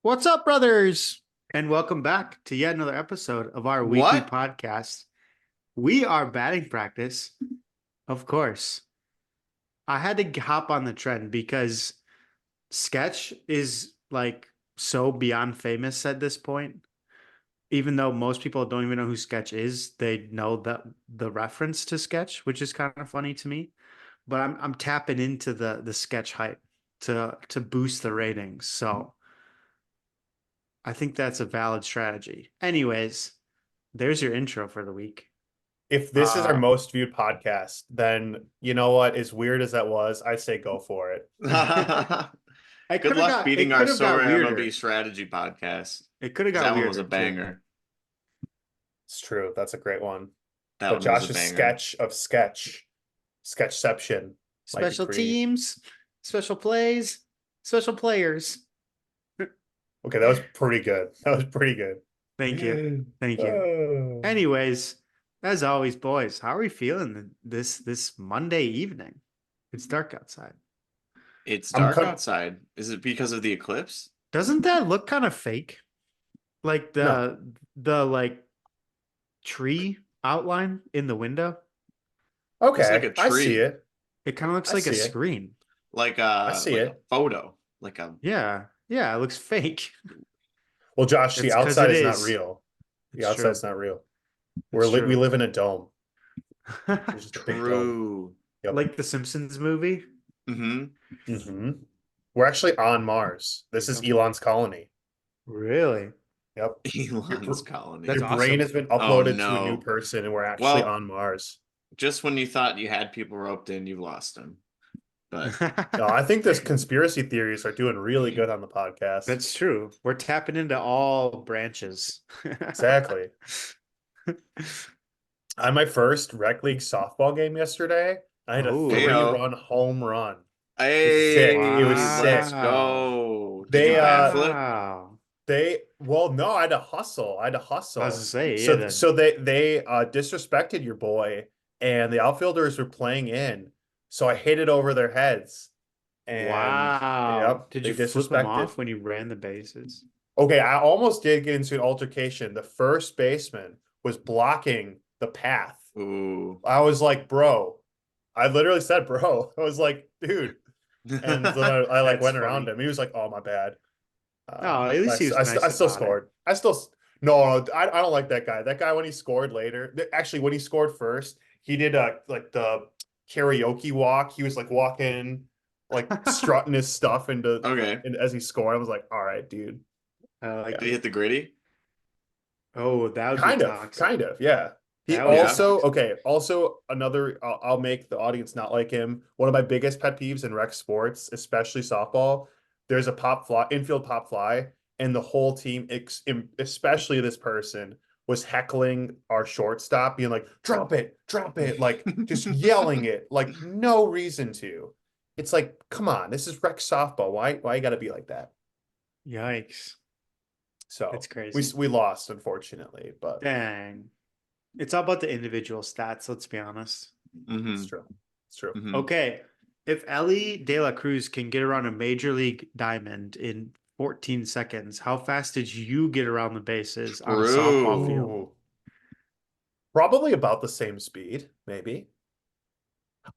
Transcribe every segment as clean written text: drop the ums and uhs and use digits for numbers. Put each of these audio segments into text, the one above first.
What's up, brothers? And welcome back to yet another episode of our weekly What? podcast. We are batting practice, of course. I had to hop on the trend because Sketch is like so beyond famous at this point. Even though most people don't even know who Sketch is, they know that the reference to Sketch, which is kind of funny to me. But I'm tapping into the Sketch hype to boost the ratings. So I think that's a valid strategy. Anyways, there's your intro for the week. If this is our Uh, most viewed podcast, then you know what? As weird as that was, I say go for it. I Good could have luck got it beating our could have got Sorare MLB weirder. strategy podcast. It could have 'Cause got that one was weirder a too. banger. It's true. That's a great one. That But one was a Josh's banger. sketchception might be Special pretty. teams, special plays, special players. Okay, that was pretty good. That was pretty good. Thank you. Thank you. Oh. Anyways, as always, boys, how are we feeling this Monday evening? It's dark outside. It's I'm dark com outside. Is it because of the eclipse? Doesn't that look kind of fake? Like No. the like tree outline in the window? Looks like Okay, a I see tree. it. It kind of looks I like a see it. screen. Like I a see like a it. photo. Like a Yeah. Yeah, it looks fake. Well, Josh, the It's because outside it is not is. real. The It's true. outside's not real. It's We true. live in a dome. There's just a big dome. true. Yep. Like the Simpsons movie. Mm-hmm. hmm We're actually on Mars. This is Elon's colony. Really? Yep. Elon's colony. That's Your brain awesome. has been Oh uploaded to a new no. person, and we're actually Well, on Mars. just when you thought you had people roped in, you lost them. But No, I think those conspiracy theories are doing really good on the podcast. That's true. We're tapping into all branches. Exactly. I had my first rec league softball game yesterday. I had a Oh, three-run home run. It was sick. It was hey, let's sick. wow. go. Did you They bat flip? Wow. well, no, I had to hustle. I had to I was to hustle. say, yeah, So then. so they disrespected your boy, and the outfielders were playing in. So I hit it over their heads, and Wow. yep, Did they you flip him disrespected. off when you ran the bases? Okay, I almost did get into an altercation. The first baseman was blocking the path. Ooh. I was like, bro. I literally said, bro. I was like, dude. And then I like That's went around funny. him. He was like, oh, my bad. Oh, at least he was I nice still about it. scored. No, I don't like that guy. That guy when he scored later, actually when he scored first, he did like the karaoke walk. He was like walking, like strutting his stuff Okay. as he scored. I was like, all right, dude. I like Did he it. hit the gritty? Oh, that would be toxic. Kind of, yeah. He That would be Yeah. also, toxic. okay, also another, I'll make the audience not like him. One of my biggest pet peeves in rec sports, especially softball, there's a infield pop fly, and the whole team, especially this person, was heckling our shortstop, being like, drop it, like just yelling it, like no reason to. It's like, come on, this is rec softball. Why you gotta be like that? Yikes. So That's crazy. we lost, unfortunately, but Dang. It's all about the individual stats, let's be honest. Mm-hmm. it's true. It's true. Mm-hmm. Okay. If Ellie De La Cruz can get around a major league diamond in 14 seconds, how fast did you get around the bases on a softball True. field? Ooh. Probably about the same speed, maybe.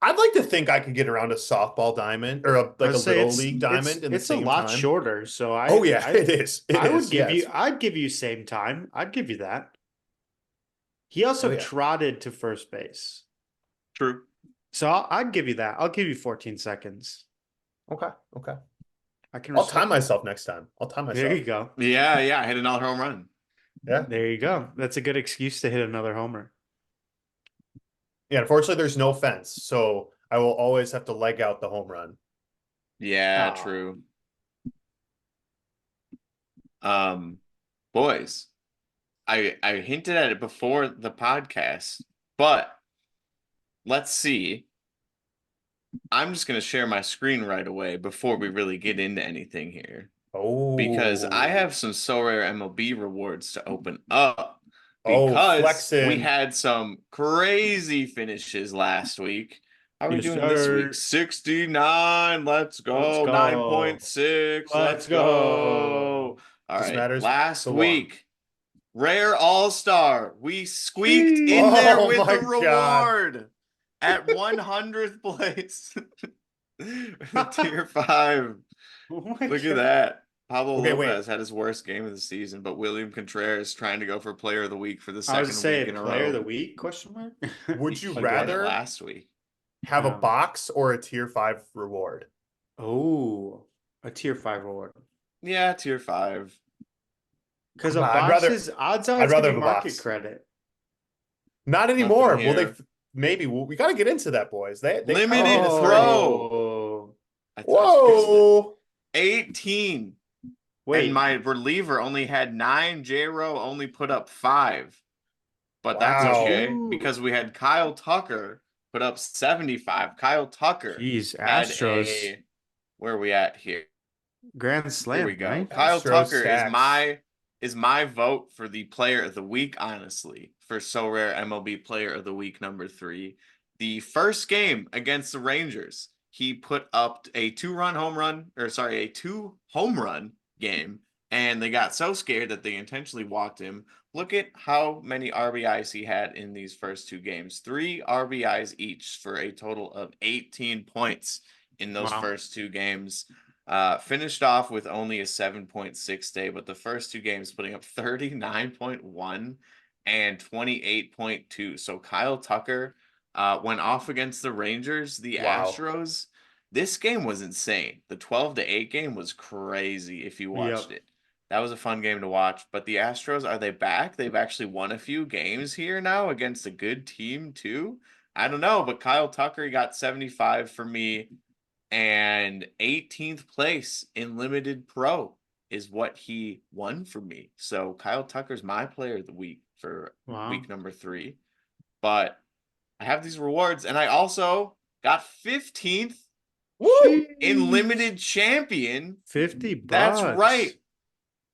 I'd like to think I could get around a softball diamond or I like would a say little league it's diamond in the it's a same lot time. shorter, so Oh yeah, it is. It I would is. give Yes. I'd give you same time. I'd give you that. He Oh also yeah. trotted to first base. True. So I'd give you that. I'll give you 14 seconds. Okay. Okay. I can I'll respect time that. myself next time. I'll time There myself. you go. Yeah, I hit another home run. Yeah. There you go. That's a good excuse to hit another homer. Yeah. Unfortunately, there's no fence, so I will always have to leg out the home run. Yeah, Oh. true. Boys, I hinted at it before the podcast, but let's see. I'm just gonna share my screen right away before we really get into anything here. Because I Oh. have some Sorare MLB rewards to open up Oh, because we flexing. had some crazy finishes last week. How are we Yes, doing this week? sir. 69. Let's Let's go. go. 9.6. Let's Let's go. go. All Just right. matters Last the one. week, rare all-star. We squeaked Sheesh. in there Oh with my the God. reward at 100th place. Tier 5. Oh my Look at God. that. Pablo Okay, wait. Lopez had his worst game of the season, but William Contreras trying to go for player of the week for the I was second say week in a player of row. the week question mark. Would you He won it rather last week. have a Yeah. box or a tier 5 reward? Oh, a tier 5 reward. Yeah, tier 5. Because a I'd box rather is odds are I'd it's gonna rather be have a market box. credit. Not Nothing anymore. Well, here. maybe we got to get into that, boys. They Limited it's Pro. I missed it. Whoa. 18. Wait, And my reliever only had 9. J-Ro only put up 5. But that's Wow. okay Shoot. because we had Kyle Tucker put up 75. Kyle Tucker Jeez, had Astros where are we at here? Grand Here Slam, we go. right? Kyle Astros Tucker stacks. is my vote for the player of the week, honestly, for Sorare MLB player of the week number 3. The first game against the Rangers, he put up a 2-home run game, and they got so scared that they intentionally walked him. Look at how many RBIs he had in these first 2 games. 3 RBIs each for a total of 18 points in those Wow. first 2 games. Finished off with only a 7.6 day, but the first 2 games putting up 39.1 and 28.2. So Kyle Tucker went off against the Rangers, the Wow. Astros. This game was insane. The 12-8 game was crazy if you watched Yep. it. That was a fun game to watch. But the Astros, are they back? They've actually won a few games here now against a good team too. I don't know, but Kyle Tucker, he got 75 for me. And 18th place in Limited Pro is what he won for me. So Kyle Tucker's my player of the week for Wow. week number 3. But I have these rewards, and I also got 15th in Limited Champion. 50 bucks. That's right.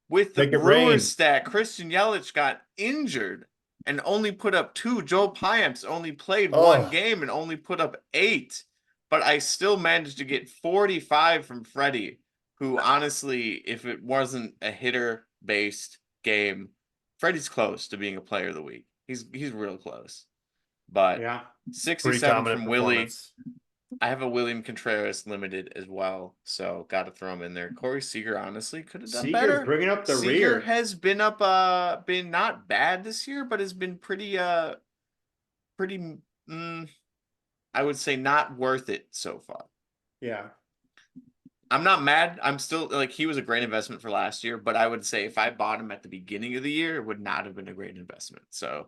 With the Make it Brewers rain. stat, Christian Yelich got injured and only put up 2. Joe Payamps only played 1 game and only put up 8. But I still managed to get 45 from Freddie, who honestly, if it wasn't a hitter-based game, Freddie's close to being a player of the week. He's real close. But Yeah. Pretty 67 dominant from Willie. performance. I have a William Contreras limited as well, so got to throw him in there. Corey Seager honestly could have done Seager's better. bringing up the Seager rear. has been been not bad this year, but has been pretty I would say not worth it so far. Yeah. I'm not mad. I'm still like, he was a great investment for last year, but I would say if I bought him at the beginning of the year, it would not have been a great investment. So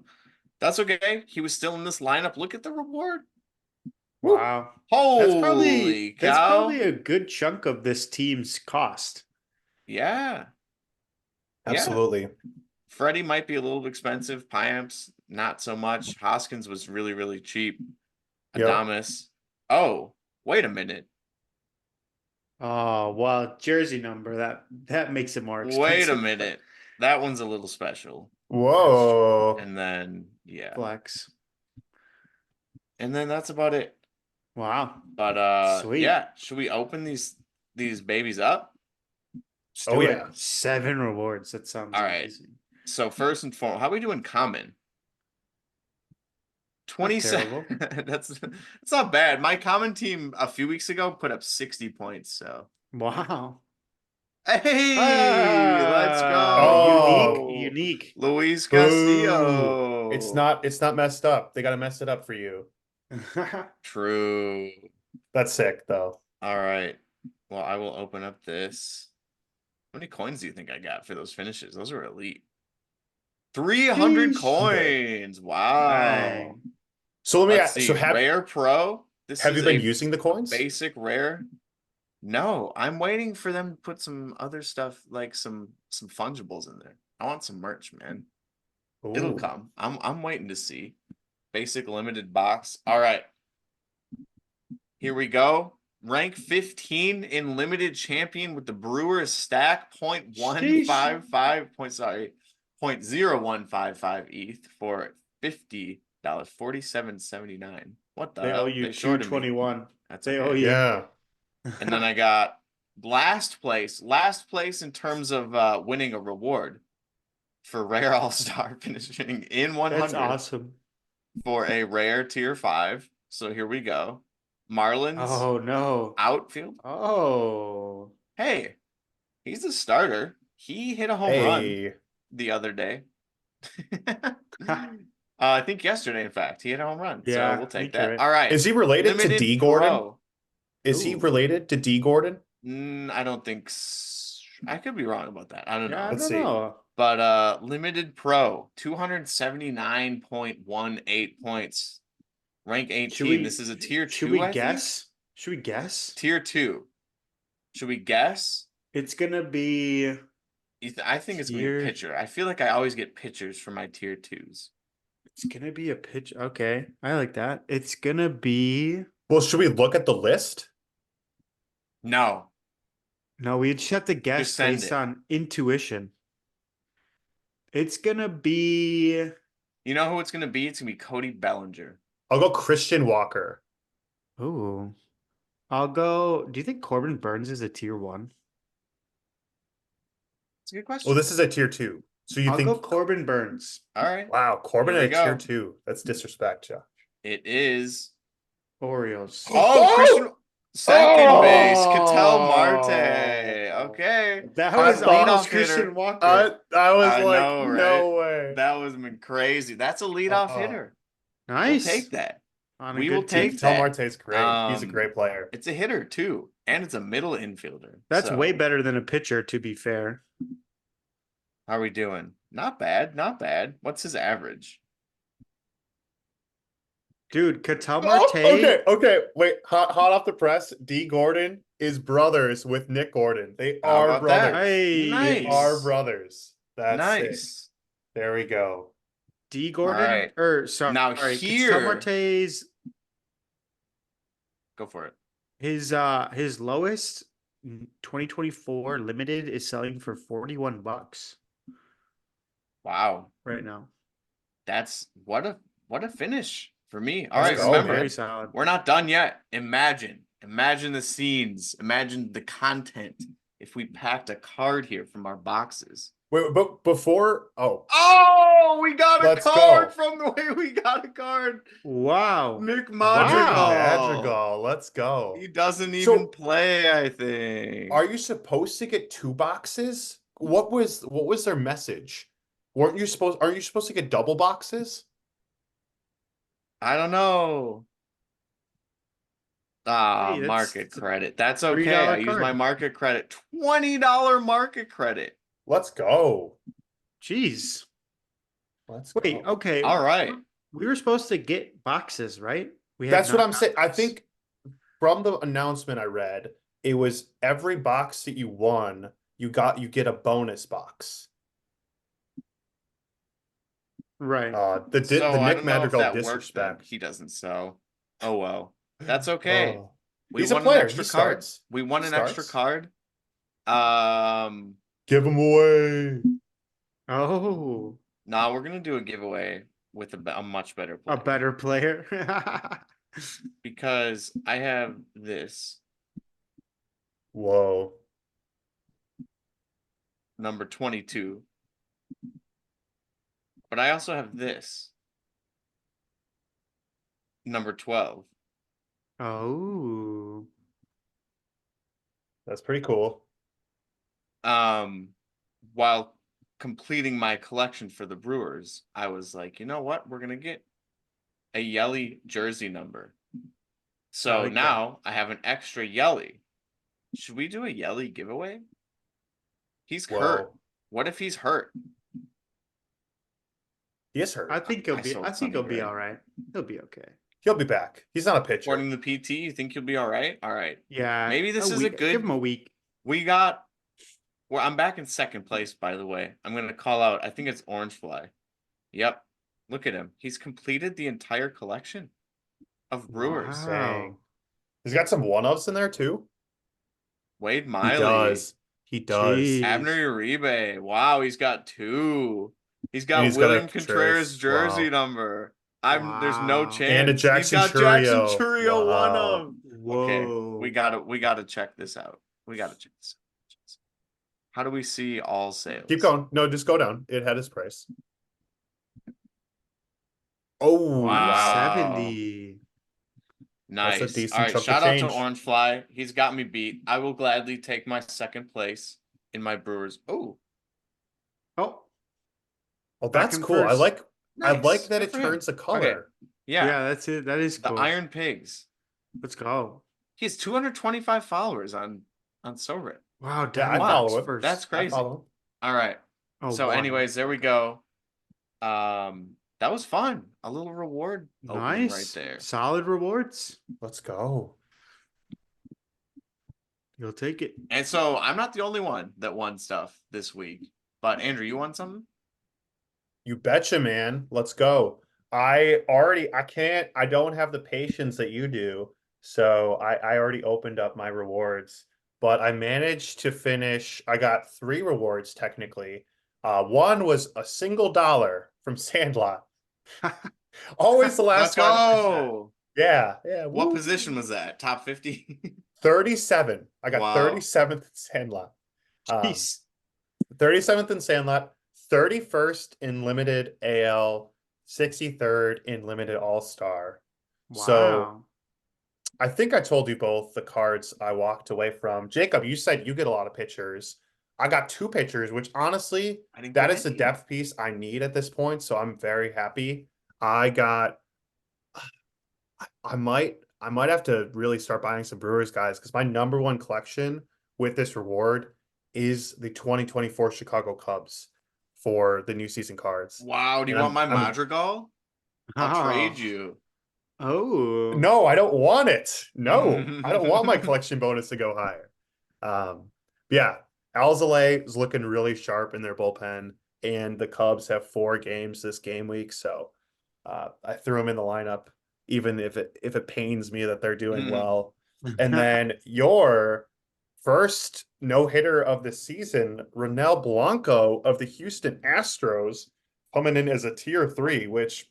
that's okay. He was still in this lineup. Look at the reward. Wow. Holy That's cow. probably a good chunk of this team's cost. Yeah. Absolutely. Freddie might be a little expensive. Payamps, not so much. Hoskins was really, really cheap. Yep. Adames. Oh, wait a minute. Oh, well, jersey number, that makes it more expensive. Wait a minute. That one's a little special. Whoa. And then, yeah. Flex. And then that's about it. Wow. But Sweet. yeah, should we open these babies up? Let's Oh, do it. yeah. 7 rewards. That sounds All right. amazing. So first and foremost, how are we doing common? 27. That's not bad. My common team a few weeks ago put up 60 points. So Wow. hey, let's Oh. go. Unique. Luis Boo. Castillo. It's not messed up. They got to mess it up for you. True. That's sick, though. All right. Well, I will open up this. How many coins do you think I got for those finishes? Those are elite. 300 Sheesh. coins. Wow. Dang. So let me Let's ask. see. So have Rare Pro. This you is been a using the coins? basic rare. No, I'm waiting for them to put some other stuff, like some fungibles in there. I want some merch, man. It'll Ooh. come. I'm waiting to see. Basic limited box. All right. Here we go. Rank 15 in limited champion with the Brewers stack 0.0155 ETH for $50. 47.79. What the They hell? owe you They shorted me. 221. That's They okay. owe you. Yeah. And then I got last place in terms of winning a reward for rare all-star, finishing in 100 That's awesome. for a rare tier 5. So here we go. Marlins Oh no. outfield. Oh. Hey, he's a starter. He hit a home run Hey, the other day. I think yesterday, in fact, he hit a home run. So Yeah, we'll I take think you're that. right. All right. is he related to Limited D Gordon? Pro. Is he Ooh. related to D Gordon? I don't think I could be wrong about that. I don't Yeah, know. I Let's don't see. know. But limited pro, 279.18 points. Rank 18. This is a tier 2, should we I think. guess? Should we guess? Tier 2. Should we guess? It's gonna be I think it's gonna be a tier. pitcher. I feel like I always get pitchers for my tier 2s. It's gonna be a pitch. Okay, I like that. It's gonna be. Well, should we look at the list? No. No, we just have to guess Just send based it. on intuition. It's gonna be. You know who it's gonna be? It's gonna be Cody Bellinger. I'll go Christian Walker. Ooh. I'll go. Do you think Corbin Burns is a tier 1? It's a good question. Well, this is a tier 2. So you I'll think go Corbin Burns. All right. wow, Corbin Here at we a tier go. 2. That's disrespect, Josh. It is. Orioles. Oh, Christian second base, Ketel Marte. Oh. Okay. That I was thought- almost leadoff hitter. Christian Walker. I was I like, know, no right? way. That was crazy. That's a leadoff Uh-uh. hitter. Nice. We'll take that. On a We good will take team. Ketel that. Marte's great. He's a great player. It's a hitter too, and it's a middle infielder. That's So, way better than a pitcher, to be fair. How are we doing? Not bad. Not bad. What's his average? Dude, Ketel Oh, Marte. okay. Wait, hot off the press. D Gordon is brothers with Nick Gordon. They How are about that? brothers. Hey. They are brothers. That's sick. Nice. There we go. D Gordon. right. Or sorry, Now Ketel here- Marte's Go for it. his lowest 2024 limited is selling for $41 Wow. right now. That's what a finish for me. All Let's right, go, remember, Very solid. we're not done yet. Imagine the scenes. Imagine the content if we packed a card here from our boxes. Wait, but before Oh, we got a Let's card go. from the way we got a card. Wow. Nick Wow. Madrigal, let's go. He doesn't So- even play, I think. Are you supposed to get 2 boxes? What was their message? Aren't you supposed to get double boxes? I don't know. Ah, Hey, market it's a credit. That's $3 okay. I use card. my market credit. $20 market credit. Let's go. Jeez. Let's Wait, go. okay. All right. We were supposed to get boxes, right? We have That's what not I'm saying. I gotten think from the announcement I read, it was every box that you won, you get a bonus box. right. The So I Nick don't know if Madrigal that worked then. disrespect. He doesn't so. Oh well. That's okay. Oh. We He's a won player. an extra He card. starts. We won He an extra starts. card. Give him away. Oh, Nah, we're gonna do a giveaway with a much better player. a better player. Because I have this Whoa. number 22. But I also have this number 12. Oh, That's pretty cool. While completing my collection for the Brewers, I was like, you know what? We're gonna get a Yelly jersey number. So like now I have an extra Yelly. Should we do a Yelly giveaway? He's hurt. Whoa. What if he's hurt? He is hurt. I think he'll I be. sold I think he'll Sonny be Gray. all right. He'll be okay. He'll be back. He's not a pitcher. According to the PT, you think you'll be all right? All right. Yeah. Maybe this is a week. good- Give him a week. We got. Well, I'm back in second place, by the way. I'm gonna call out. I think it's Orange Fly. Yep. Look at him. He's completed the entire collection of Brewers. Wow. Dang. He's got some one-ups in there too. Wade He Miley. does. He does. Jeez. Abner Uribe. Wow, he's got 2. He's got And he's got a William Contreras Contreras. jersey Wow. number. There's no Wow. chance. And a Jackson He's got Jackson Churio. Churio, one Wow. of. Whoa. Okay, we gotta check this out. We got to check this. How do we see all sales? Keep going. No, just go down. It had its price. Oh, wow. 170. Nice. That's a decent All right. chunk of Shout out to change. Orange Fly. He's got me beat. I will gladly take my second place in my Brewers. Oh, Oh, Oh, back that's in cool. first. I nice. like that Good it for him. turns a Okay. color. Yeah. yeah, that's it. That is The cool. Iron Pigs. Let's go. He has 225 followers on Sorare. Wow, Yeah, I Diamondbacks follow him. first. That's I crazy. follow him. All right. Oh, So, one. anyways, there we go. That was fun. A little reward opening right Nice. there. Solid rewards. Let's go. You'll take it. And so I'm not the only one that won stuff this week. But Andrew, you won something? You betcha, man. Let's go. I don't have the patience that you do. So I already opened up my rewards, but I managed to finish. I got 3 rewards technically. One was a single dollar from Sandlot. Always the last Let's time. go. Yeah, yeah. What Woo. position was that? Top 50? 37. I got Wow. 37th in Sandlot. Jeez. 37th in Sandlot, 31st in limited AL, 63rd in limited All-Star. So Wow. I think I told you both the cards I walked away from. Jacob, you said you get a lot of pitchers. I got 2 pitchers, which honestly, I didn't that get is the any. depth piece I need at this point. So I'm very happy. I might have to really start buying some Brewers guys because my number one collection with this reward is the 2024 Chicago Cubs for the new season cards. Wow. Do you And want my I'm Madrigal? I'll trade Oh. you. Oh. no, I don't want it. No, I don't want my collection bonus to go higher. Yeah, Alzolay is looking really sharp in their bullpen, and the Cubs have 4 games this game week, so I threw him in the lineup, even if it pains me that they're doing well. And then your first no-hitter of the season, Ronel Blanco of the Houston Astros, coming in as a tier 3, which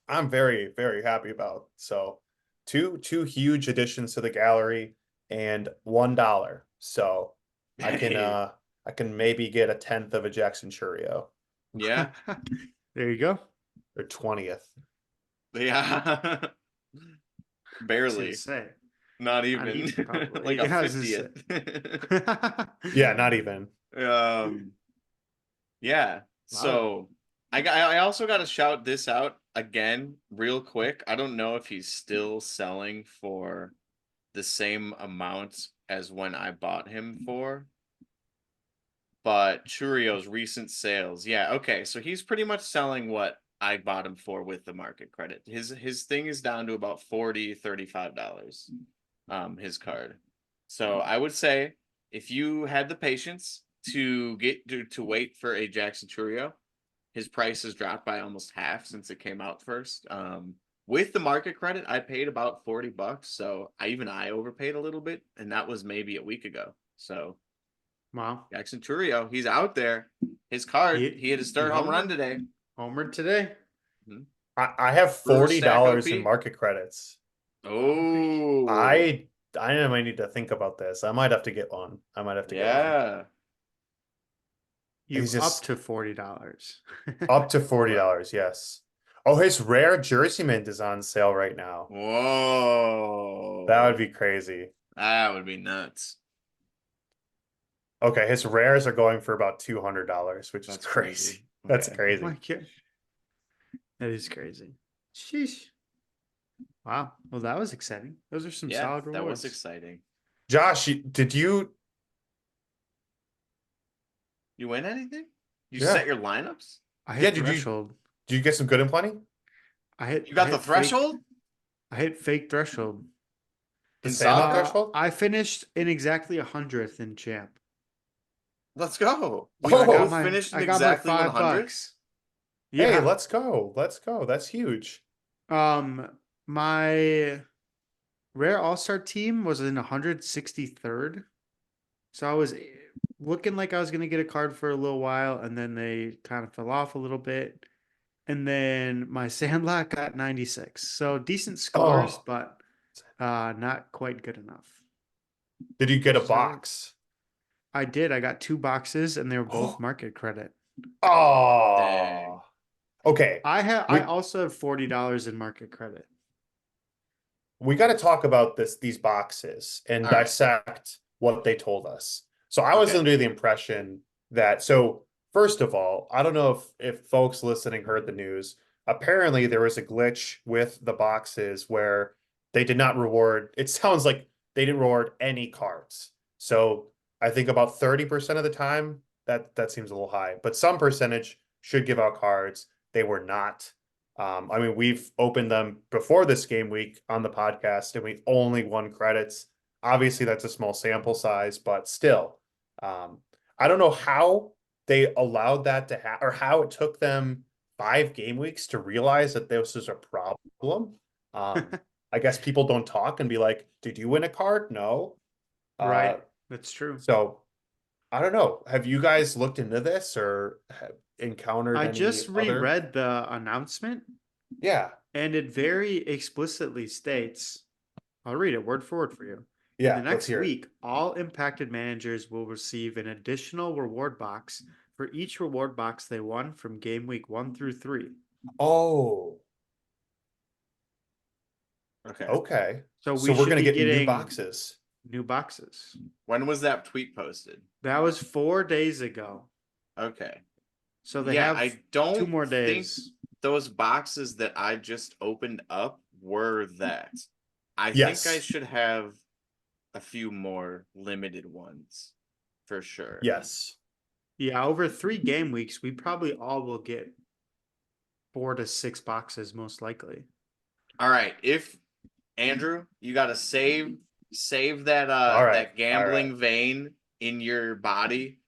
I'm very, very happy about. So two huge additions to the gallery and $1. So Hey. I can maybe get a 10th of a Jackson Churio Yeah. There you go. or 20th. Yeah. I was Barely. gonna say. Not Not even. even, probably. Like a Yeah, I was gonna say. 50th. Yeah, not even. Yeah. Wow. So I also got to shout this out again real quick. I don't know if he's still selling for the same amount as when I bought him for. But Churio's recent sales. Yeah, okay. So he's pretty much selling what I bought him for with the market credit. His thing is down to about $35. His card. So I would say if you had the patience to wait for a Jackson Churio, his price has dropped by almost half since it came out first. With the market credit, I paid about $40, so I overpaid a little bit, and that was maybe a week ago. So Wow. Jackson Churio, he's out there. His card, he had his third home run today. Homered today. I have Brewers stack $40 in OP. market credits. Oh, I might need to think about this. I might have to get one. I might have to get one. yeah. You've He's just- up to $40. Up to $40, yes. Oh, his rare jersey mint is on sale right now. Whoa. That would be crazy. That would be nuts. Okay, his rares are going for about $200, which is That's crazy. crazy. That's Okay. crazy. Oh my God. That is crazy. Sheesh. Wow. Well, that was exciting. Those are some Yeah, solid rewards. that was exciting. Josh, did you? You win anything? You Yeah. set your lineups? I Yeah, hit did you- threshold. Did you get some good and plenty? You got the threshold? I hit fake threshold. The In Sandlot soccer? threshold? I finished in exactly 100th in champ. Let's go. Oh, You I got both finished in I got exactly my 100? $5. Hey, Yeah. let's go. Let's go. That's huge. My rare all-star team was in 163rd. So I was looking like I was gonna get a card for a little while, and then they kind of fell off a little bit. And then my Sandlot got 96. So decent scores, Oh. but not quite good enough. Did you get a Sir. box? I did. I got 2 boxes and they were both market credit. Oh, okay. I We also have $40 in market credit. we got to talk about these boxes and All right. dissect what they told us. So I was Okay. under the impression that first of all, I don't know if folks listening heard the news. Apparently there was a glitch with the boxes where they did not reward. It sounds like they didn't reward any cards. So I think about 30% of the time that seems a little high, but some percentage should give out cards. They were not. I mean, we've opened them before this game week on the podcast, and we only won credits. Obviously, that's a small sample size, but still, I don't know how they allowed that to happen or how it took them 5 game weeks to realize that this is a problem. I guess people don't talk and be like, "Did you win a card?" No. Uh, Right. That's true. so I don't know. Have you guys looked into this or have encountered I any just other? reread the announcement Yeah, and it very explicitly states, I'll read it word for word for you. In the yeah. Let's next hear it. week, all impacted managers will receive an additional reward box for each reward box they won from game week 1 through 3. Oh, Okay. okay. So So we we're should gonna be get new getting boxes. new boxes. When was that tweet posted? That was 4 days ago. Okay. So they Yeah, have I 2 don't more think days. those boxes that I just opened up were that. I think I Yes. should have a few more limited ones for sure. Yes. Yeah, over 3 game weeks, we probably all will get 4 to 6 boxes most likely. All right. If Andrew, you got to save that All right. that gambling All right. vein in your body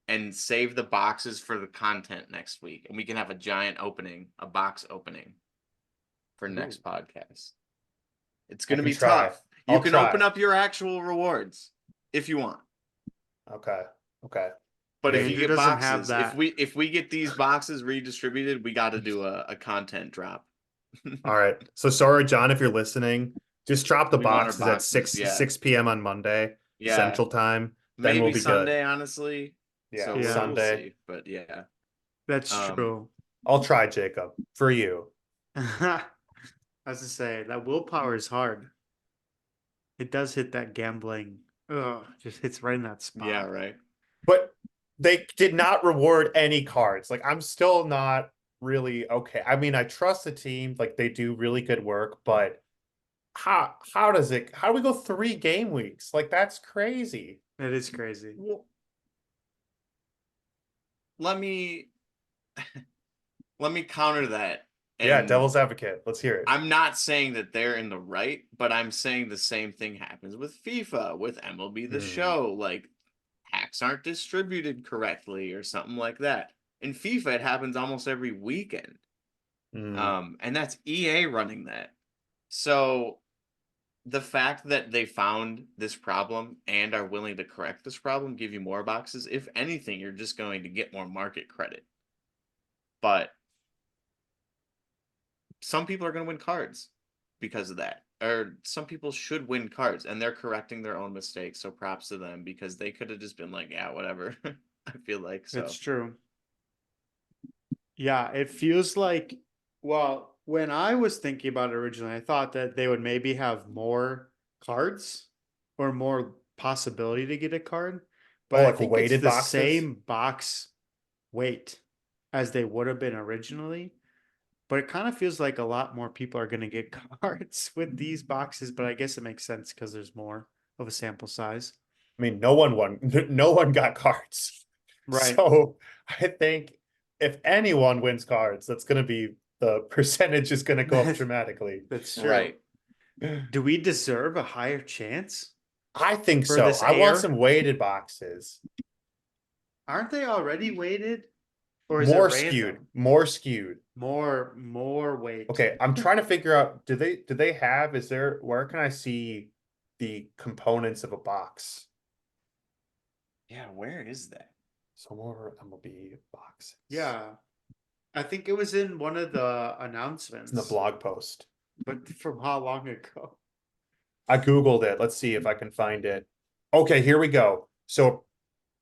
and save the boxes for the content next week, and we can have a giant opening, a box opening for next podcast. It's I going to can be try. tough. You I'll can open try. up your actual rewards if you want. Okay. Okay. But if you Andrew get doesn't have boxes, that. if we get these boxes redistributed, we got to do a content drop. All right. So sorry, John, if you're listening, just drop the We want our boxes at boxes, yeah. 6 p.m. on Monday, Yeah. Central Time. Then we'll Maybe be Sunday, honestly. good. So Yeah, Yeah. we'll Sunday. see. But yeah. That's true. I'll try, Jacob, for you. As I say, that willpower is hard. It does hit that gambling. Ugh, just hits right in that spot. Yeah, right. But they did not reward any cards. Like I'm still not really okay. I mean, I trust the team, like they do really good work, but how do we go 3 game weeks? Like that's crazy. It is crazy. Well, let me counter that. Yeah, And devil's advocate. Let's hear it. I'm not saying that they're in the right, but I'm saying the same thing happens with FIFA, with MLB The Show. Like packs aren't distributed correctly or something like that. In FIFA, it happens almost every weekend. And that's EA running that. So the fact that they found this problem and are willing to correct this problem, give you more boxes, if anything, you're just going to get more market credit. But some people are going to win cards because of that. Or some people should win cards and they're correcting their own mistakes. So props to them because they could have just been like, yeah, whatever. I feel like so. It's true. Yeah, it feels like, well, when I was thinking about it originally, I thought that they would maybe have more cards or more possibility to get a card, but Oh, I like think it's weighted the boxes? same box weight as they would have been originally. But it kind of feels like a lot more people are going to get cards with these boxes, but I guess it makes sense because there's more of a sample size. I mean, no one won. No one got cards. Right. So I think if anyone wins cards, that's going to be the percentage is going to go up dramatically. That's true. Right. Do we deserve a higher chance? I think For so. this I want air? some weighted boxes. Aren't they already weighted? Or is More it skewed. random? More skewed. More weight. Okay, I'm trying to figure out, do they have, where can I see the components of a box? Yeah, where is that? So more MLB boxes. Yeah. I think it was in one of the announcements. It's in the blog post. But from how long ago? I Googled it. Let's see if I can find it. Okay, here we go. So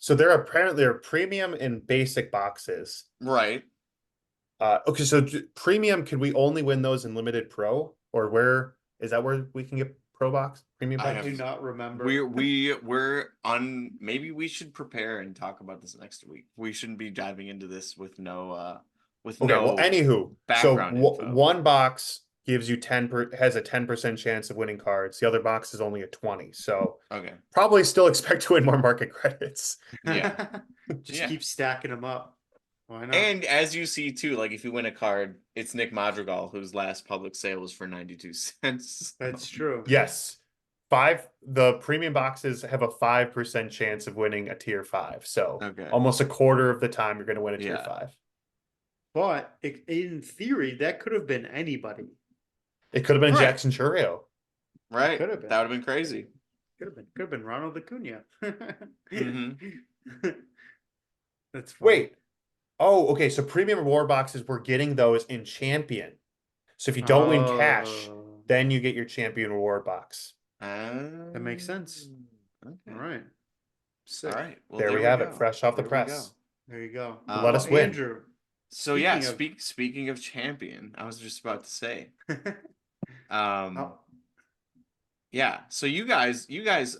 they're premium and basic boxes. Right. Okay, so premium, could we only win those in limited pro, or where is that where we can get pro box premium I I do boxes? not remember. we're on. Maybe we should prepare and talk about this next week. We shouldn't be diving into this with Okay, well, no anywho, so background info. one box gives you has a 10% chance of winning cards. The other box is only a 20. So Okay. probably still expect to win more market credits. Yeah. Just Yeah. keep stacking them up. Why not? And as you see too, like if you win a card, it's Nick Madrigal, whose last public sale was for 92 cents. That's true. Yes. The premium boxes have a 5% chance of winning a tier 5. So Okay. almost a quarter of the time you're going to win a tier Yeah. 5. But in theory, that could have been anybody. It could have been Right. Jackson Churio. Right. Could have been. That would have been crazy. Could have been Ronald Acuna. Mhm. That's funny. Wait. Oh, okay. So premium reward boxes, we're getting those in champion. So if you don't win cash, Oh, then you get your champion reward box. that makes sense. Okay. All right. Sick. All right. Well, There we have it, go. fresh off the There we press. go. There you go. Let Well, us win. Andrew. So yeah, Speaking of- speaking of champion, I was just about to say. Oh, Yeah. So you guys,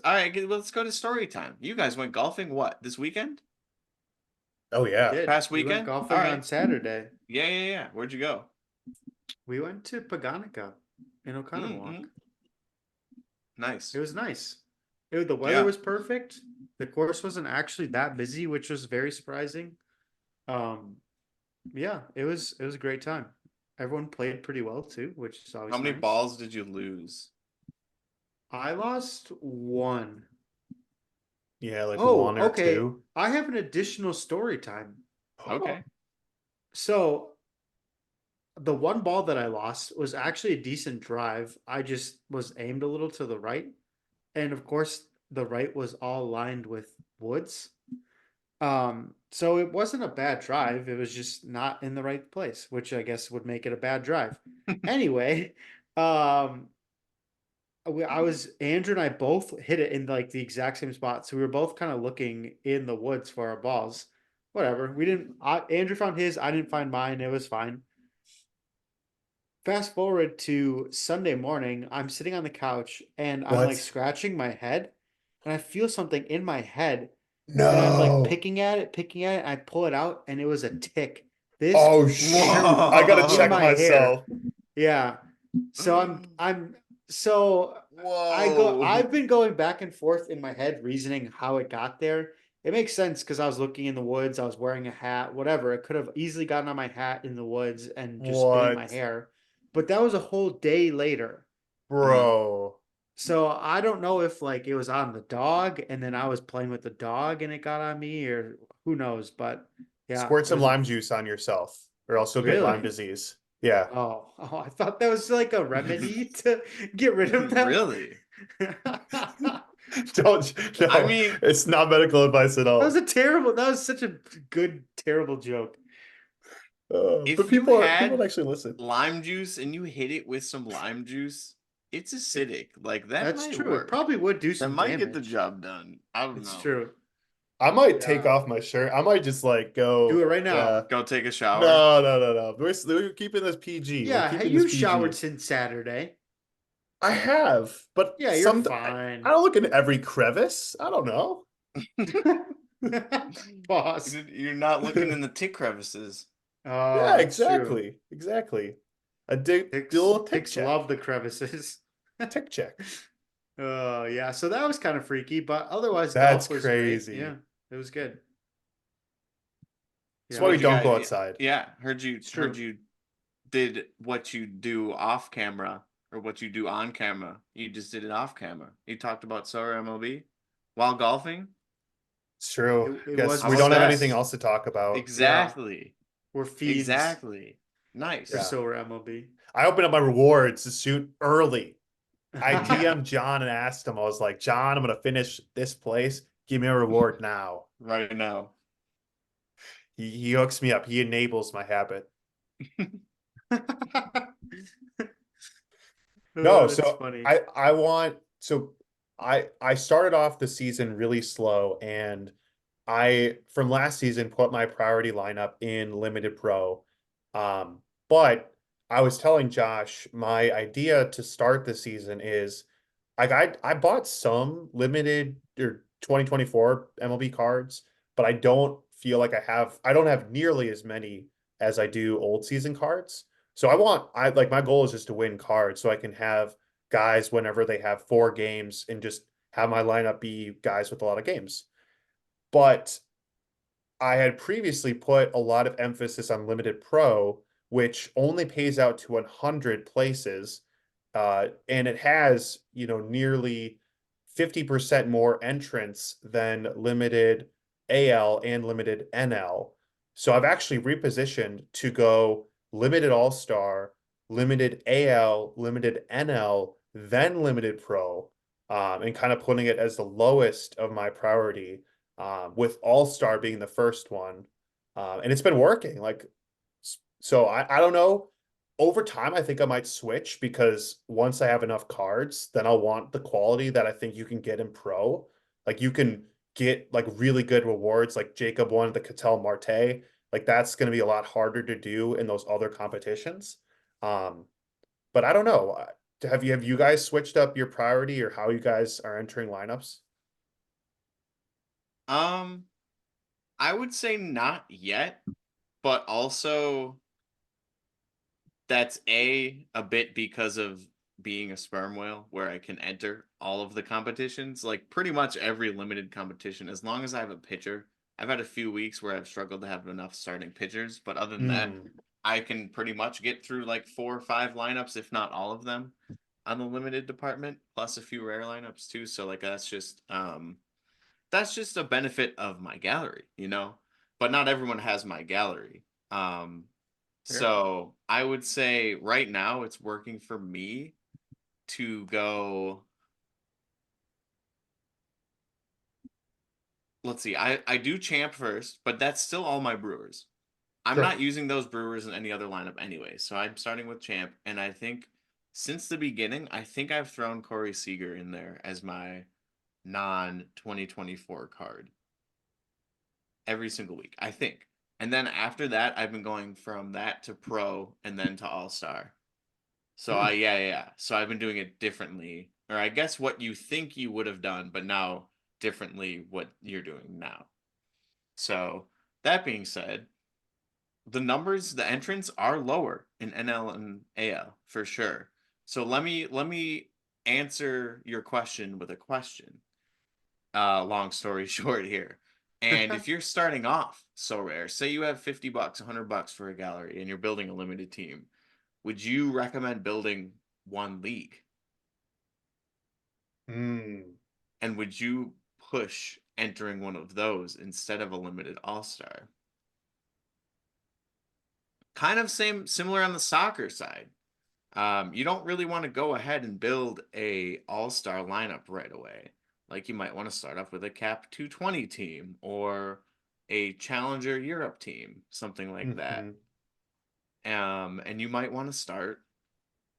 all right, let's go to story time. You guys went golfing what, this weekend? Oh, yeah. did. Past We went weekend? golfing All on right. Saturday. Yeah. Where'd you go? We went to Paganica in Oconomowoc. Mm-mm. Nice. It was nice. The weather Yeah. was perfect. The course wasn't actually that busy, which was very surprising. Yeah, it was a great time. Everyone played pretty well too, which is always How many nice. balls did you lose? I lost one. Yeah, like Oh, one or okay. two. I have an additional story time. Okay. So the one ball that I lost was actually a decent drive. I just was aimed a little to the right. And of course, the right was all lined with woods. So it wasn't a bad drive. It was just not in the right place, which I guess would make it a bad drive. Anyway, um, I was Andrew and I both hit it in like the exact same spot. So we were both kind of looking in the woods for our balls. Whatever. We didn't. Andrew found his. I didn't find mine. It was fine. Fast forward to Sunday morning. I'm sitting on the couch and I'm like What? scratching my head, and I feel something in my head. No. And I'm like picking at it, and I pull it out, and it was a tick. This Oh, grew shoot. I gotta in check my hair. myself. Yeah. So so Whoa. I've been going back and forth in my head, reasoning how it got there. It makes sense because I was looking in the woods, I was wearing a hat, whatever. It could have easily gotten on my hat in the woods and just been in my What? hair. But that was a whole day later. Bro. So I don't know if like it was on the dog and then I was playing with the dog and it got on me, or who knows, but yeah. Squirt it some was a- lime juice on yourself, or else you'll get Really? Lyme disease. Yeah. Oh, I thought that was like a remedy to get rid of that. Really? Don't. No, I mean- it's not medical advice at all. That was such a good, terrible joke. If But you people had- don't actually listen. Lime juice and you hit it with some lime juice, it's acidic. Like that That's might true. work. It probably would do That some might damage. get the job done. I don't It's know. true. I might take Yeah. off my shirt. I might just like go. Do it right now. Yeah. Go take a shower. No. We're keeping this PG. Yeah, We're hey, keeping you this PG. showered since Saturday. I have, but Yeah, you're fine. I don't look in every crevice. I don't know. Boss. You're not looking in the tick crevices. Oh, Yeah, that's true. exactly. Ticks, little tick ticks check. love the crevices. Tick check. Oh, yeah. So that was kind of freaky, but otherwise, That's golf was great. crazy. Yeah, it was good. That's Yeah. why we What'd you don't go guys- outside. Yeah, heard you true. did what you do off camera or what you do on camera. You just did it off camera. You talked about Sorare MLB while golfing. It's true. It Guess was we don't have best. anything else to talk about. Exactly. We're feeds Exactly. Nice. for Yeah. Sorare MLB. I opened up my rewards to shoot early. I DM'd John and asked him, I was like, John, I'm going to finish this place. Give me a reward now. Right now. He hooks me up. He enables my habit. Oh, No, that's so funny. I want, so I started off the season really slow, and I from last season put my priority lineup in limited pro. But I was telling Josh my idea to start the season is like I bought some limited or 2024 MLB cards, but I don't have nearly as many as I do old season cards. So I like my goal is just to win cards so I can have guys whenever they have 4 games and just have my lineup be guys with a lot of games. But I had previously put a lot of emphasis on limited pro, which only pays out to 100 places. And it has, nearly 50% more entrants than limited AL and limited NL. So I've actually repositioned to go limited all-star, limited AL, limited NL, then limited pro, and kind of putting it as the lowest of my priority, with All Star being the first one. And it's been working. So I don't know. Over time, I think I might switch because once I have enough cards, then I'll want the quality that I think you can get in pro. Like you can get like really good rewards, like Jacob won the Cattell Marte. Like that's going to be a lot harder to do in those other competitions. Um, but I don't know. Have you guys switched up your priority or how you guys are entering lineups? Um, I would say not yet, but also that's a bit because of being a sperm whale where I can enter all of the competitions, like pretty much every limited competition, as long as I have a pitcher. I've had a few weeks where I've struggled to have enough starting pitchers, but other than that, Mm. I can pretty much get through like 4 or 5 lineups, if not all of them, on the limited department, plus a few rare lineups too. So like that's just a benefit of my gallery, you know? But not everyone has my gallery. Um, Sure. so I would say right now it's working for me to go. Let's see. I do champ first, but that's still all my brewers. I'm Sure. not using those brewers in any other lineup anyway. So I'm starting with champ, and I think since the beginning, I think I've thrown Corey Seager in there as my non 2024 card every single week, I think. And then after that, I've been going from that to pro and then to all star. So Hmm. yeah. So I've been doing it differently, or I guess what you think you would have done, but now differently what you're doing now. So that being said, the entrants are lower in NL and AL for sure. So let me answer your question with a question. Long story short here. And if you're starting off so rare, say you have $50, $100 for a gallery, and you're building a limited team, would you recommend building one league? Mm. And would you push entering one of those instead of a limited all-star? Kind of similar on the soccer side. You don't really want to go ahead and build a all-star lineup right away. Like you might want to start off with a cap 220 team or a Challenger Europe team, something like that. Hmm. And you might want to start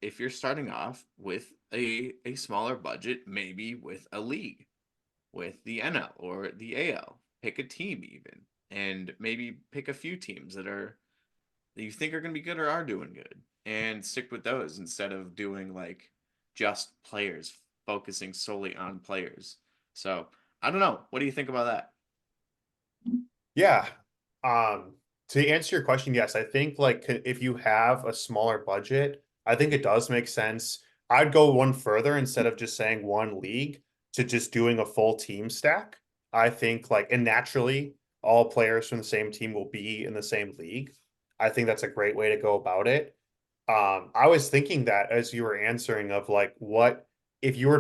if you're starting off with a smaller budget, maybe with a league, with the NL or the AL. Pick a team even, and maybe pick a few teams that you think are going to be good or are doing good, and stick with those instead of doing like just players, focusing solely on players. So I don't know. What do you think about that? Yeah. To answer your question, yes, I think like if you have a smaller budget, I think it does make sense. I'd go one further instead of just saying one league to just doing a full team stack. I think and naturally all players from the same team will be in the same league. I think that's a great way to go about it. I was thinking that as you were answering of like what if you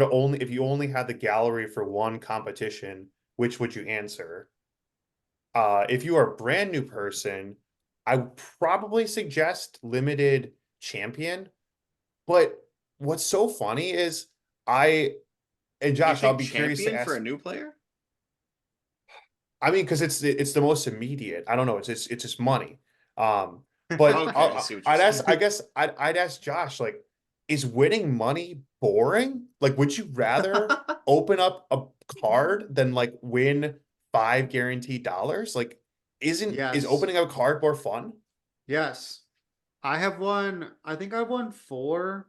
only had the gallery for one competition, which would you answer? If you are a brand new person, I would probably suggest limited champion. But what's so funny is I and You Josh, I'll think be curious to champion for a ask. new player? I mean, because it's the most immediate. I don't know. It's just money. Um, but Okay, I see what you're I'd ask. I saying. guess I'd ask Josh. Like, is winning money boring? Like, would you rather? not open up a card than like win $5 guaranteed dollars? Like, is Yes. opening up a card more fun? Yes. I think I've won four,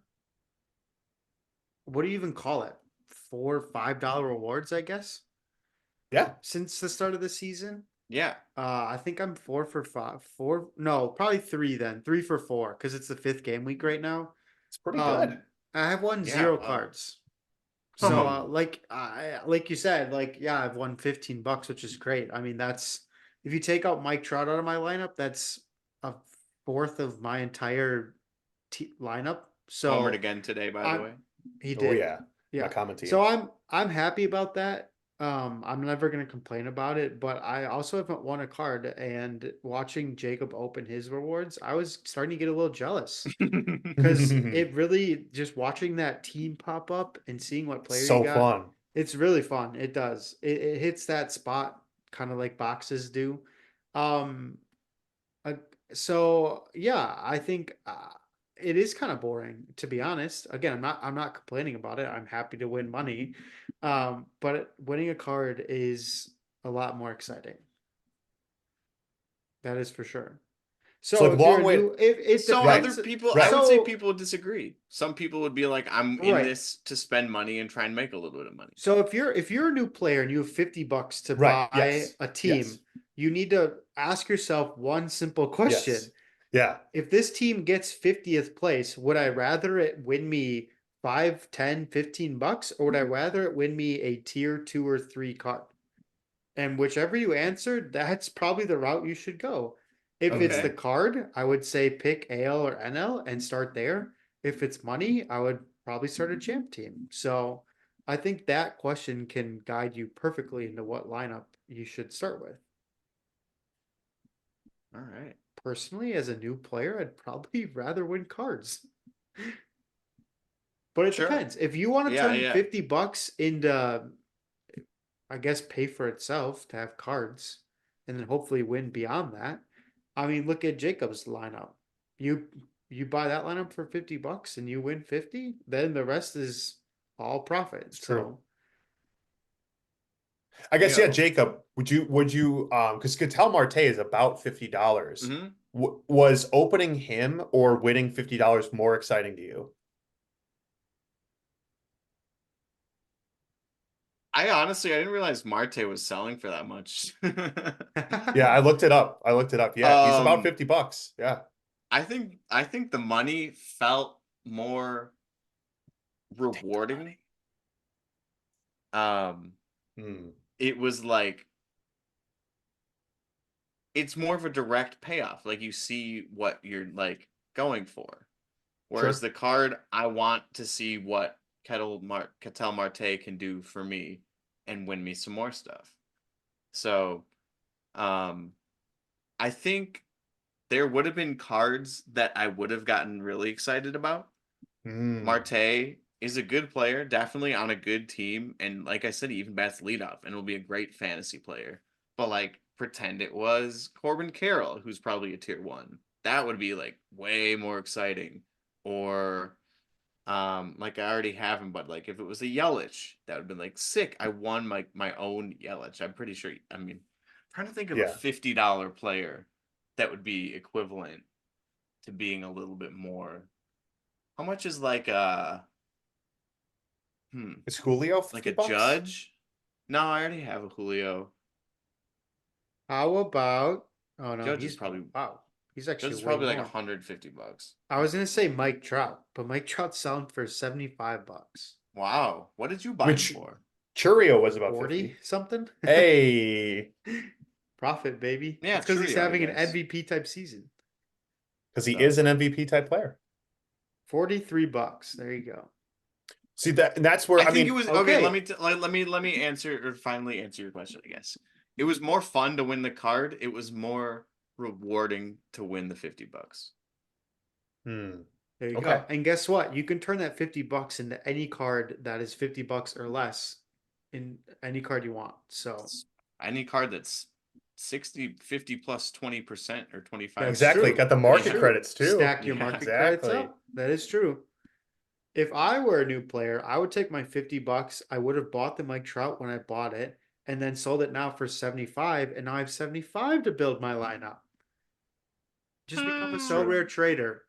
what do you even call it? Four $5 rewards, I guess, Yeah, since the start of the season. Yeah. I think I'm 4 for 5. No, probably three then. 3 for 4, because it's the 5th game week right now. it's pretty good. I have won Yeah, 0 wow. cards. So, Hmm. like you said, like, yeah, I've won $15, which is great. I mean, that's, if you take out Mike Trout out of my lineup, that's a fourth of my entire lineup. Homered So again today, by the I, way. he Oh did, yeah, my yeah. common team. So I'm happy about that. I'm never gonna complain about it, but I also haven't won a card. And watching Jacob open his rewards, I was starting to get a little jealous. Because it really, just watching that team pop up and seeing what player you So got, fun. it's really fun. It does. It hits that spot kind of like boxes do. Um, uh, so yeah, I think it is kind of boring, to be honest. Again, I'm not complaining about it. I'm happy to win money. But winning a card is a lot more exciting. That is for sure. So So like if you're long a way. new, if it So Right, other depends. people, I right. would say So people would disagree. Some people would be like, I'm in right. this to spend money and try and make a little bit of money. So if you're a new player and you have $50 to Right. buy Yes. a team, Yes. you need to ask yourself one simple Yes. question. Yeah. If this team gets 50th place, would I rather it win me 5, 10, $15, or would I rather it win me a tier 2 or 3 card? And whichever you answered, that's probably the route you should go. If it's the Mhm. Okay. card, I would say pick AL or NL and start there. If it's money, I would probably start a champ team. So I think that question can guide you perfectly into what lineup you should start with. All right. Personally, as a new player, I'd probably rather win cards. But it Sure. depends. If you want to Yeah, turn yeah. $50 into, I guess, pay for itself to have cards and then hopefully win beyond that. I mean, look at Jacob's lineup. You you buy that lineup for $50 and you win 50, then the rest is all profit. It's true. So I guess yeah, Yeah. Jacob, would you because Ketel Marte is about $50. Hmm. Was opening him or winning $50 more exciting to you? I didn't realize Marte was selling for that much. Yeah, I looked it up. Yeah, he's about um, $50. Yeah. I think the money felt more rewarding. Um, Hmm. it was like it's more of a direct payoff. Like you see what you're like going for. Whereas Sure. the card, I want to see what Ketel Marte can do for me and win me some more stuff. So, um, I think there would have been cards that I would have gotten really excited about. Hmm. Marte is a good player, definitely on a good team, and like I said, he even bats leadoff, and will be a great fantasy player. But like, pretend it was Corbin Carroll, who's probably a tier 1. That would be like way more exciting. Or like I already have him, but like if it was a Yelich, that would have been like sick. I won my own Yelich. I'm pretty sure. I mean, I'm trying to think of a Yeah. $50 player that would be equivalent to being a little bit more. How much is like hmm Is Julio like a 50 bucks? Judge? No, I already have a Julio. how about, oh no, Judge is probably wow, he's Judge actually is way probably like more. $150. I was gonna say Mike Trout, but Mike Trout's selling for $75. Wow, what did you I buy mean, him for? Churio was about 40 50. something. Hey, Profit, baby. Yeah, It's because he's Churio, I having an guess. MVP type season. because he is So an MVP type player. $43. There you go. See that's where I I think it mean, was okay. Let Okay. me let me answer or finally answer your question. I guess it was more fun to win the card. It was more rewarding to win the $50. hmm, There you okay. go. And guess what? You can turn that $50 into any card that is $50 or less in any card you want. So Any card that's 60, 50 plus 20% or that's 25%. Exactly. true. Got the That is market Yeah. true. credits too. Stack your Yeah. market credits Exactly. up. That is true. if I were a new player, I would take my $50. I would have bought the Mike Trout when I bought it, and then sold it now for 75, and now I have 75 to build my lineup. Just become a so True. rare trader.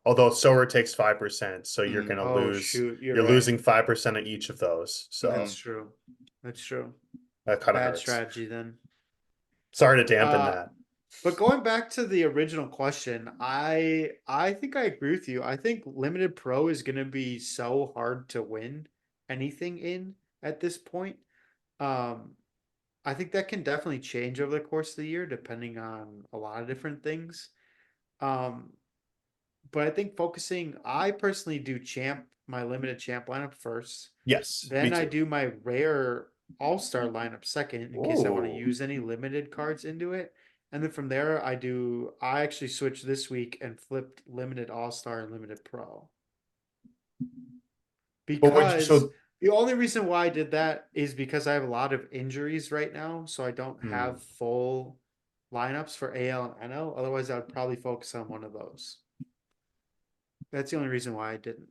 Although Sower takes 5%, so you're Mm. gonna Oh lose. shoot, you're You're right. losing 5% of each of those. So That's true. That's true. that kind of Bad hurts. strategy then. Sorry to dampen Uh, that. But going back to the original question, I think I agree with you. I think limited pro is going to be so hard to win anything in at this point. Um, I think that can definitely change over the course of the year depending on a lot of different things. Um, but I think I personally do my limited champ lineup first. Yes, me Then I too. do my rare all-star lineup second in case I want to Ooh. use any limited cards into it. And then from there I actually switched this week and flipped limited all-star and limited pro. But would you, Because so the only reason why I did that is because I have a lot of injuries right now, so I don't have full lineups for AL and NL. Otherwise, I would probably focus on one of those. That's the only reason why I didn't.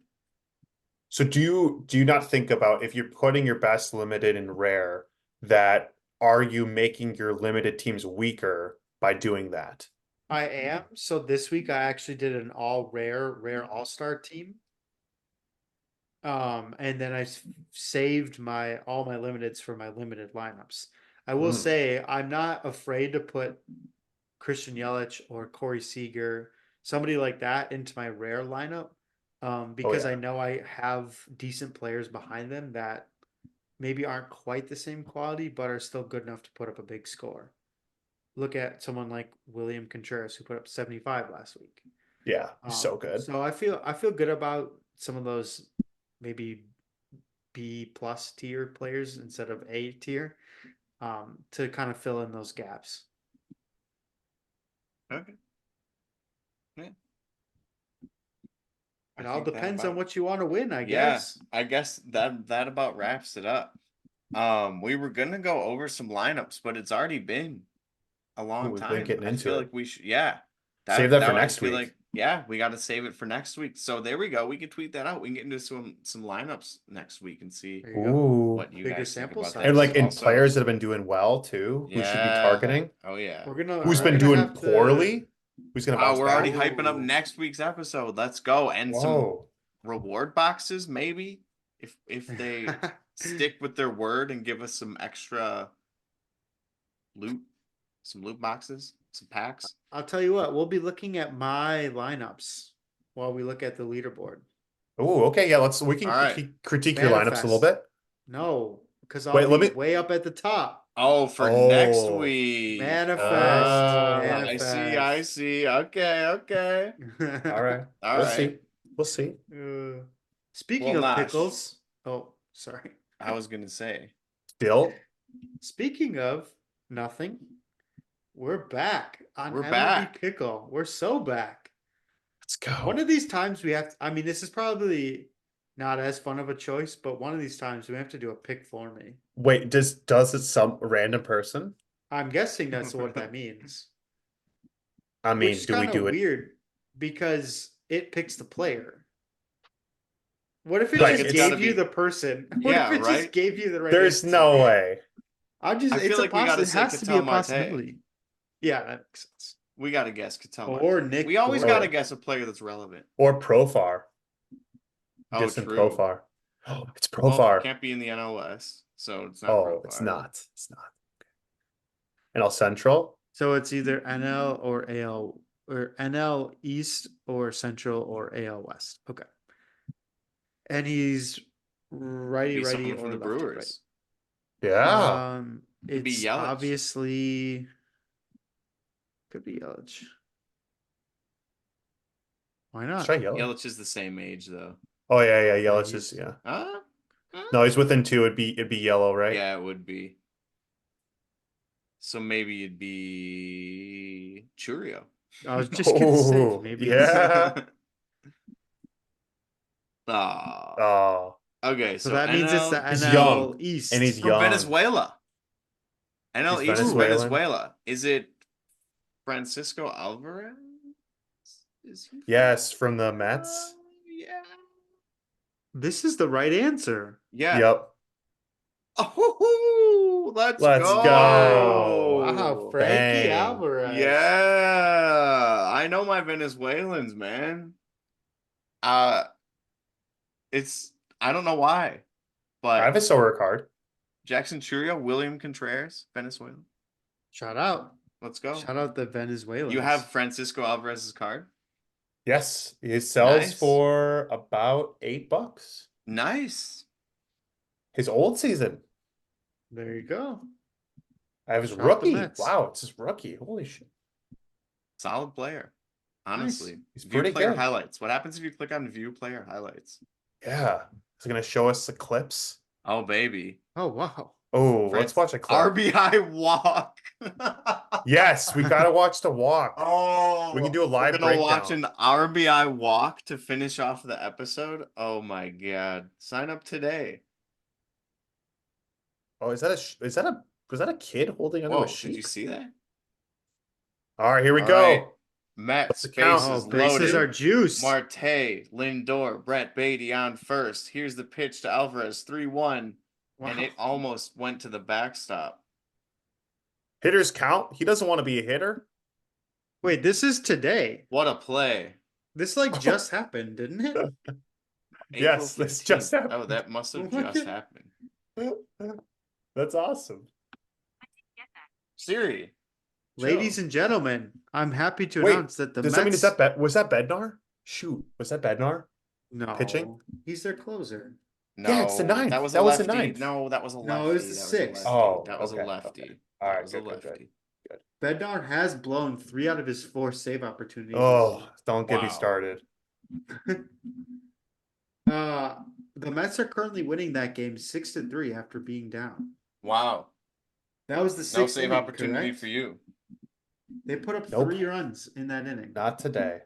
So do you not think about if you're putting your best limited in rare, that are you making your limited teams weaker by doing that? I am. So this week I actually did an all rare all-star team. And then saved all my limiteds for my limited lineups. I will Mm. say I'm not afraid to put Christian Yelich or Corey Seager, somebody like that, into my rare lineup. Oh Because yeah. I know I have decent players behind them that maybe aren't quite the same quality, but are still good enough to put up a big score. Look at someone like William Contreras who put up 75 last week. Yeah, so good. So I feel good about some of those maybe B plus tier players instead of A tier, to kind of fill in those gaps. Okay. Yeah. I It all think that depends on about what you want to win, I yeah. guess. I guess that about wraps it up. We were gonna go over some lineups, but it's already been a long We've been time. getting I into feel it. like we should yeah. Save that for I next feel week. like yeah, we got to save it for next week. So there we go. We can tweet that out. We can get into some lineups next week and see There you go. Ooh. what you Bigger guys think sample about And that. size. like in Also, players that have been doing well too, who should be yeah. targeting, Oh yeah. who's We're been gonna doing have to. poorly, who's gonna Wow, bounce we're already back. hyping up Ooh. next week's episode. Let's go. And some Whoa. reward boxes, maybe. If they stick with their word and give us some extra loot, some loot boxes, some packs. I'll tell you what, we'll be looking at my lineups while we look at the leaderboard. Oh, okay, yeah, we can All right. critique your lineups a little Manifest. bit. No, because I'll Wait, let be me. way up at the top. Oh, for next Oh, week. Manifest. I see. I Manifest. see. Okay. Okay. all right. All We'll right. see. We'll see. Speaking Well, of Nash, pickles. Oh, sorry. I was gonna say. Still, Speaking of nothing, we're back on We're MLB back. Pickle. We're so back. let's go. One of these times I mean, this is probably not as fun of a choice, but one of these times we have to do a pick for me. Wait, does it some random person? I'm guessing that's what that means. I Which mean, is do we kind of do it? weird because it picks the player. What if it Right, Like just it's it's gotta gave you be. the person? What Yeah. if it just Right. gave you the right there's answer? no way. I feel like we gotta It say has to be a Ketel Marte. possibility. Yeah, that makes sense. We gotta guess Ketel Or Marte. Nick We always Gordon. gotta guess a player that's relevant. Or Profar. Oh, Distant true. Profar. Oh, it's Well, Profar. can't be in the NOS, so it's not Oh, Profar. it's not. It's not. NL Central. So it's either NL or AL or NL East or Central or AL West. Okay. And he's righty Be righty someone from or the lefty right. Brewers. Yeah. Could be It's Yelich. obviously could be Yelich. Why Let's not? try Yelich. Yelich is the same age though. Oh yeah, yeah. Yelich he's- is yeah. Huh? No, he's within two. It'd be yellow, right? Yeah, it would be. So maybe it'd be Churio. I was just gonna say Oh, maybe yeah. Ah. Oh, Okay, so so that means it's the NL he's NL young, East. and he's from young. Venezuela. NL He's East from Venezuelan. Venezuela. Is it Francisco Alvarez? Is he from Yes, from the Venezuela? Mets. Yeah. This is the right answer. Yeah. Yep. Oh, let's Let's go. Wow, Frankie Bang. Alvarez. Yeah, I know my Venezuelans, man. Uh, it's I don't know why, I but have a Sorare card. Jackson Churio, William Contreras, Venezuela. Shout out. Let's go. Shout out the Venezuelans. You have Francisco Alvarez's card. Yes, it sells Nice. for about $8. Nice. His old season. There you go. I have his Shout out the rookie. Mets. Wow, it's his rookie. Holy shit. Solid player. Honestly. He's View pretty player good. highlights. What happens if you click on view player highlights? Yeah. It's gonna show us the clips. Oh baby. Oh, wow. Oh, let's watch a clip. RBI walk. Yes, we gotta watch the walk. Oh, We can do a live we're gonna watch breakdown. an RBI walk to finish off the episode. Oh my god! Sign up today. Oh, was that a kid holding onto Whoa! a Did sheep? you see that? All right, here we All go. right. Mets the count? bases Oh, bases loaded. are juice. Marte, Lindor, Brett Beatty on first. Here's the pitch to Alvarez, 3-1, and Wow. it almost went to the backstop. Hitters count. He doesn't want to be a hitter. Wait, this is today. What a play! This like just happened, didn't it? Yes, April this just 15th. happened. Oh, that must have What? just happened. That's awesome. Siri. Ladies and gentlemen, I'm happy to Wait, announce that the Does Mets... that mean was that Bednar? Shoot, was that Bednar? No. pitching? He's their closer. No, Yeah, it's the ninth. That was That a was the lefty. ninth. No, that was a lefty. No, it was the That sixth. a lefty. Oh, that was okay, a lefty. okay. That All right, was a good. lefty. Bednar has blown 3 out of his 4 save opportunities. Oh, don't get me Wow. started. The Mets are currently winning that game 6-3 after being down. Wow. That was the No sixth save inning, opportunity correct? for you. They put up Nope. 3 runs in that inning. Not today.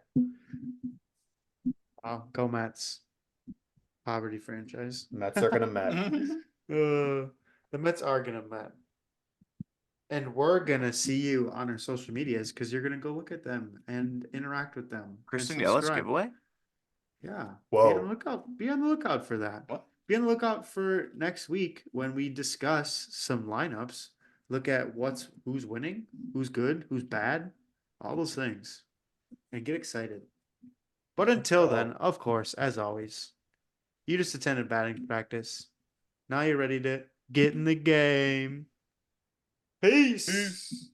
Wow, go Mets. Poverty franchise. Mets are gonna Met. The Mets are gonna Met. And we're gonna see you on our social medias because you're gonna go look at them and interact with them. and Kristen Yelich subscribe. giveaway? Yeah. Whoa. Be on the lookout. Be on the lookout for that. What? Be on the lookout for next week when we discuss some lineups. Look at who's winning, who's good, who's bad, all those things. And get excited. But until go. then, of course, as always, you just attended batting practice. Now you're ready to get in the game. Peace.